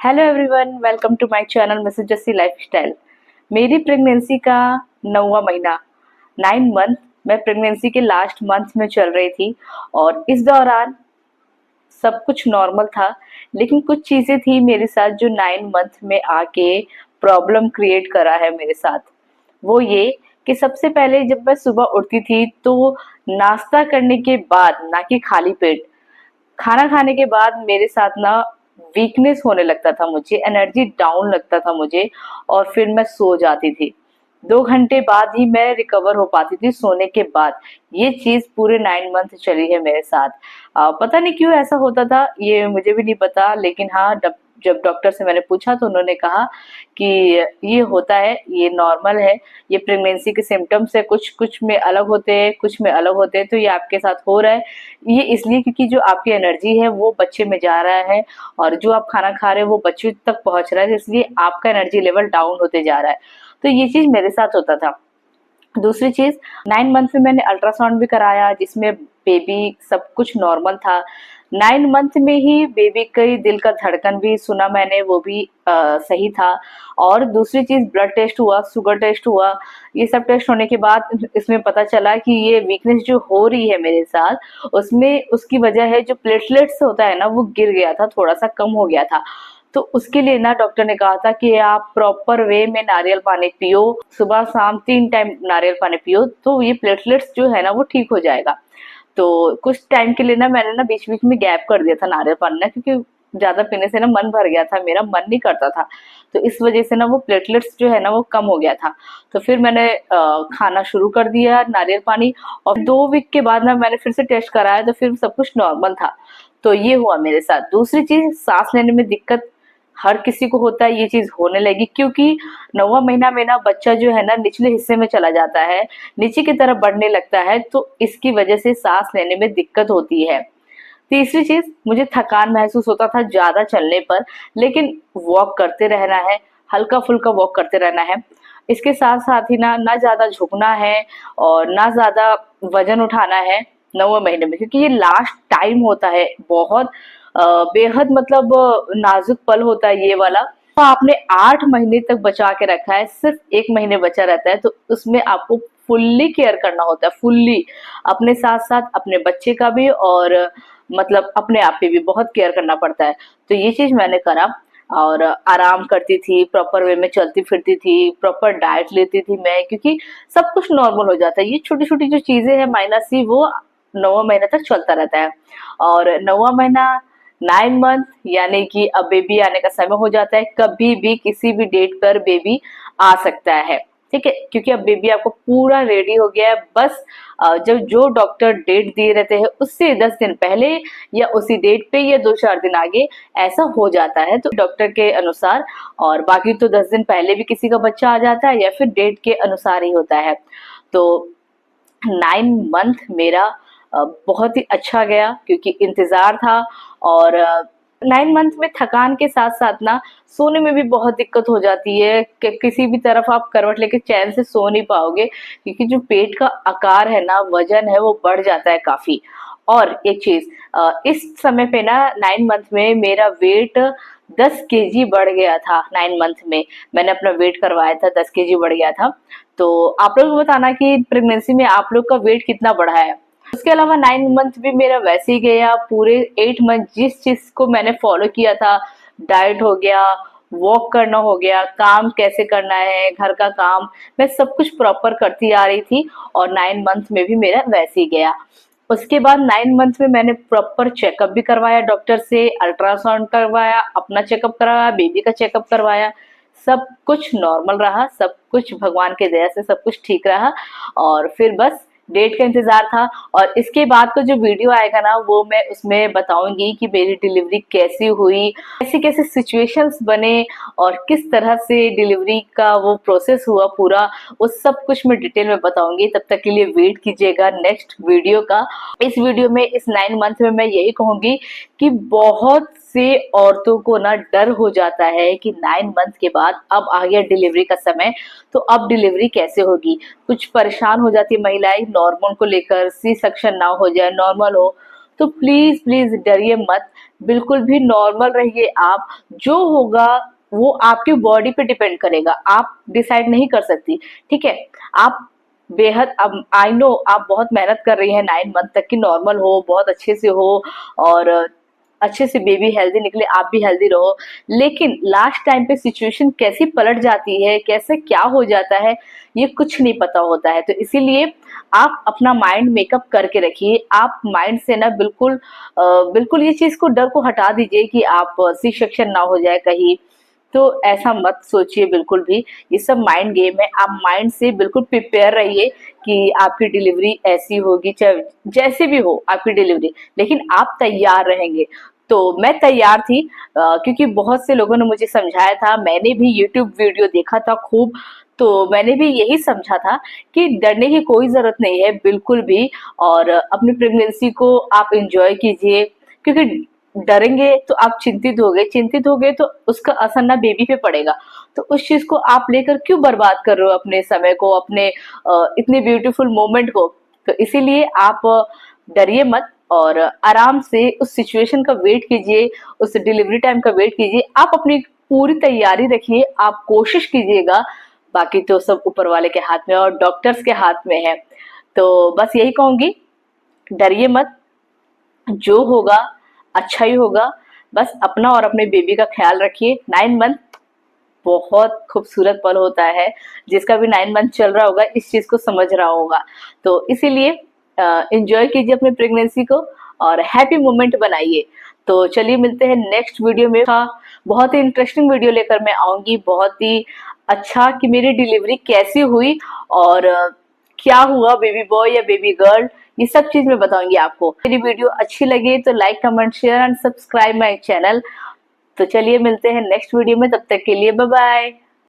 Hello everyone, welcome to my channel Mrs Jassi lifestyle. मेरी pregnancy का 9वां महीना 9 मंथ, मैं प्रेगनेंसी के लास्ट मंथ में चल रही थी और इस दौरान सब कुछ नॉर्मल था। लेकिन कुछ चीज़ें थी मेरे साथ जो 9 मंथ में आके प्रॉब्लम क्रिएट करा है मेरे साथ। वो ये कि सबसे पहले जब मैं सुबह उठती थी तो नाश्ता करने के बाद, ना कि खाली पेट, खाना खाने के बाद मेरे साथ ना वीकनेस होने लगता था, मुझे एनर्जी डाउन लगता था मुझे, और फिर मैं सो जाती थी। 2 घंटे बाद ही मैं रिकवर हो पाती थी सोने के बाद। ये चीज पूरे 9 मंथ चली है मेरे साथ। पता नहीं क्यों ऐसा होता था, ये मुझे भी नहीं पता। लेकिन हाँ, जब डॉक्टर से मैंने पूछा तो उन्होंने कहा कि ये होता है, ये नॉर्मल है, ये प्रेगनेंसी के सिम्टम्स है, कुछ कुछ में अलग होते हैं, कुछ में अलग होते हैं, तो ये आपके साथ हो रहा है। ये इसलिए क्योंकि जो आपकी एनर्जी है वो बच्चे में जा रहा है, और जो आप खाना खा रहे हो वो बच्चे तक पहुंच रहा है, इसलिए आपका एनर्जी लेवल डाउन होते जा रहा है। तो ये चीज मेरे साथ होता था। दूसरी चीज, 9 मंथ में मैंने अल्ट्रासाउंड भी कराया जिसमें बेबी सब कुछ नॉर्मल था। 9 मंथ में ही बेबी का दिल का धड़कन भी सुना मैंने, वो भी सही था। और दूसरी चीज, ब्लड टेस्ट हुआ, शुगर टेस्ट हुआ। ये सब टेस्ट होने के बाद इसमें पता चला कि ये वीकनेस जो हो रही है मेरे साथ, उसमें उसकी वजह है जो प्लेटलेट्स होता है ना, वो गिर गया था, थोड़ा सा कम हो गया था। तो उसके लिए ना डॉक्टर ने कहा था कि आप प्रॉपर वे में नारियल पानी पियो, सुबह शाम 3 टाइम नारियल पानी पियो, तो ये प्लेटलेट्स जो है ना वो ठीक हो जाएगा। तो कुछ टाइम के लिए ना मैंने ना बीच बीच में गैप कर दिया था नारियल पानी ना, क्योंकि ज्यादा पीने से ना मन भर गया था, मेरा मन नहीं करता था। तो इस वजह से ना वो प्लेटलेट्स जो है ना वो कम हो गया था। तो फिर मैंने खाना शुरू कर दिया नारियल पानी, और 2 वीक के बाद ना मैंने फिर से टेस्ट कराया तो फिर सब कुछ नॉर्मल था। तो ये हुआ मेरे साथ। दूसरी चीज, सांस लेने में दिक्कत हर किसी को होता है, ये चीज होने लगी क्योंकि 9वां महीना में ना बच्चा जो है ना निचले हिस्से में चला जाता है, नीचे की तरफ बढ़ने लगता है, तो इसकी वजह से सांस लेने में दिक्कत होती है। तीसरी चीज, मुझे थकान महसूस होता था ज्यादा चलने पर, लेकिन वॉक करते रहना है, हल्का फुल्का वॉक करते रहना है। इसके साथ साथ ही ना ना ज्यादा झुकना है और ना ज्यादा वजन उठाना है 9वें महीने में, क्योंकि ये लास्ट टाइम होता है बहुत बेहद मतलब नाजुक पल होता है ये वाला। तो आपने 8 महीने तक बचा के रखा है, सिर्फ 1 महीने बचा रहता है, तो उसमें आपको फुल्ली केयर करना होता है, फुल्ली अपने साथ साथ अपने बच्चे का भी, और मतलब अपने आप पे भी बहुत केयर करना पड़ता है। तो ये चीज मैंने करा, और आराम करती थी, प्रॉपर वे में चलती फिरती थी, प्रॉपर डाइट लेती थी मैं, क्योंकि सब कुछ नॉर्मल हो जाता है। ये छोटी छोटी जो चीजें हैं माइनस ही, वो 9वां महीना तक चलता रहता है। और 9वां महीना 9 मंथ यानी कि अब बेबी आने का समय हो जाता है, कभी भी किसी भी डेट पर बेबी आ सकता है। ठीक है, क्योंकि अब बेबी आपको पूरा रेडी हो गया है। बस जब जो डॉक्टर डेट दिए रहते हैं उससे 10 दिन पहले, या उसी डेट पे, या 2-4 दिन आगे ऐसा हो जाता है तो डॉक्टर के अनुसार। और बाकी तो 10 दिन पहले भी किसी का बच्चा आ जाता है, या फिर डेट के अनुसार ही होता है। तो 9 मंथ मेरा बहुत ही अच्छा गया, क्योंकि इंतजार था। और 9 मंथ में थकान के साथ साथ ना सोने में भी बहुत दिक्कत हो जाती है कि किसी भी तरफ आप करवट लेके चैन से सो नहीं पाओगे, क्योंकि जो पेट का आकार है ना, वजन है, वो बढ़ जाता है काफी। और एक चीज, इस समय पे ना 9 मंथ में मेरा वेट 10 kg बढ़ गया था। 9 मंथ में मैंने अपना वेट करवाया था, 10 kg बढ़ गया था। तो आप लोग को बताना कि प्रेगनेंसी में आप लोग का वेट कितना बढ़ा है। उसके अलावा 9 मंथ भी मेरा वैसे ही गया। पूरे 8 मंथ जिस चीज को मैंने फॉलो किया था, डाइट हो गया, वॉक करना हो गया, काम कैसे करना है, घर का काम, मैं सब कुछ प्रॉपर करती आ रही थी, और 9 मंथ में भी मेरा वैसे ही गया। उसके बाद 9 मंथ में मैंने प्रॉपर चेकअप भी करवाया डॉक्टर से, अल्ट्रासाउंड करवाया, अपना चेकअप करवाया, बेबी का चेकअप करवाया। सब कुछ नॉर्मल रहा, सब कुछ भगवान के दया से सब कुछ ठीक रहा। और फिर बस डेट का इंतजार था। और इसके बाद का जो वीडियो आएगा ना, वो मैं उसमें बताऊंगी कि मेरी डिलीवरी कैसी हुई, कैसे कैसे सिचुएशंस बने, और किस तरह से डिलीवरी का वो प्रोसेस हुआ पूरा, वो सब कुछ मैं डिटेल में बताऊंगी। तब तक के लिए वेट कीजिएगा नेक्स्ट वीडियो का। इस वीडियो में, इस 9 मंथ में मैं यही कहूंगी कि बहुत से औरतों को ना डर हो जाता है कि 9 मंथ के बाद अब आ गया डिलीवरी का समय, तो अब डिलीवरी कैसे होगी। कुछ परेशान हो जाती है महिलाएं नॉर्मल को लेकर, सी सेक्शन ना हो जाए, नॉर्मल हो। तो प्लीज प्लीज डरिए मत, बिल्कुल भी नॉर्मल रहिए आप। जो होगा वो आपकी बॉडी पे डिपेंड करेगा, आप डिसाइड नहीं कर सकती, ठीक है। आप बेहद, अब आई नो आप बहुत मेहनत कर रही हैं 9 मंथ तक कि नॉर्मल हो, बहुत अच्छे से हो और अच्छे से बेबी हेल्दी निकले, आप भी हेल्दी रहो। लेकिन लास्ट टाइम पे सिचुएशन कैसी पलट जाती है, कैसे क्या हो जाता है, ये कुछ नहीं पता होता है। तो इसीलिए आप अपना माइंड मेकअप करके रखिए। आप माइंड से ना बिल्कुल बिल्कुल ये चीज को, डर को हटा दीजिए कि आप सी सेक्शन ना हो जाए कहीं। तो ऐसा मत सोचिए बिल्कुल भी, ये सब माइंड गेम है। आप माइंड से बिल्कुल प्रिपेयर रहिए कि आपकी डिलीवरी ऐसी होगी, चाहे जैसे भी हो आपकी डिलीवरी, लेकिन आप तैयार रहेंगे। तो मैं तैयार थी, क्योंकि बहुत से लोगों ने मुझे समझाया था, मैंने भी यूट्यूब वीडियो देखा था खूब, तो मैंने भी यही समझा था कि डरने की कोई जरूरत नहीं है बिल्कुल भी। और अपनी प्रेगनेंसी को आप एंजॉय कीजिए, क्योंकि डरेंगे तो आप चिंतित हो गए तो उसका असर ना बेबी पे पड़ेगा। तो उस चीज को आप लेकर क्यों बर्बाद कर रहे हो अपने समय को, अपने इतने ब्यूटीफुल मोमेंट को। तो इसीलिए आप डरिए मत और आराम से उस सिचुएशन का वेट कीजिए, उस डिलीवरी टाइम का वेट कीजिए। आप अपनी पूरी तैयारी रखिए, आप कोशिश कीजिएगा, बाकी तो सब ऊपर वाले के हाथ में और डॉक्टर्स के हाथ में है। तो बस यही कहूंगी, डरिए मत, जो होगा अच्छा ही होगा। बस अपना और अपने बेबी का ख्याल रखिए। 9 मंथ बहुत खूबसूरत पल होता है, जिसका भी 9 मंथ चल रहा होगा इस चीज को समझ रहा होगा। तो इसीलिए एंजॉय कीजिए अपनी प्रेगनेंसी को और हैप्पी मोमेंट बनाइए। तो चलिए मिलते हैं नेक्स्ट वीडियो में। हाँ, बहुत ही इंटरेस्टिंग वीडियो लेकर मैं आऊंगी, बहुत ही अच्छा कि मेरी डिलीवरी कैसी हुई और क्या हुआ, बेबी बॉय या बेबी गर्ल, ये सब चीज मैं बताऊंगी आपको। मेरी वीडियो अच्छी लगे तो like comment share and subscribe my channel. तो चलिए मिलते हैं नेक्स्ट वीडियो में, तब तक के लिए बाय बाय।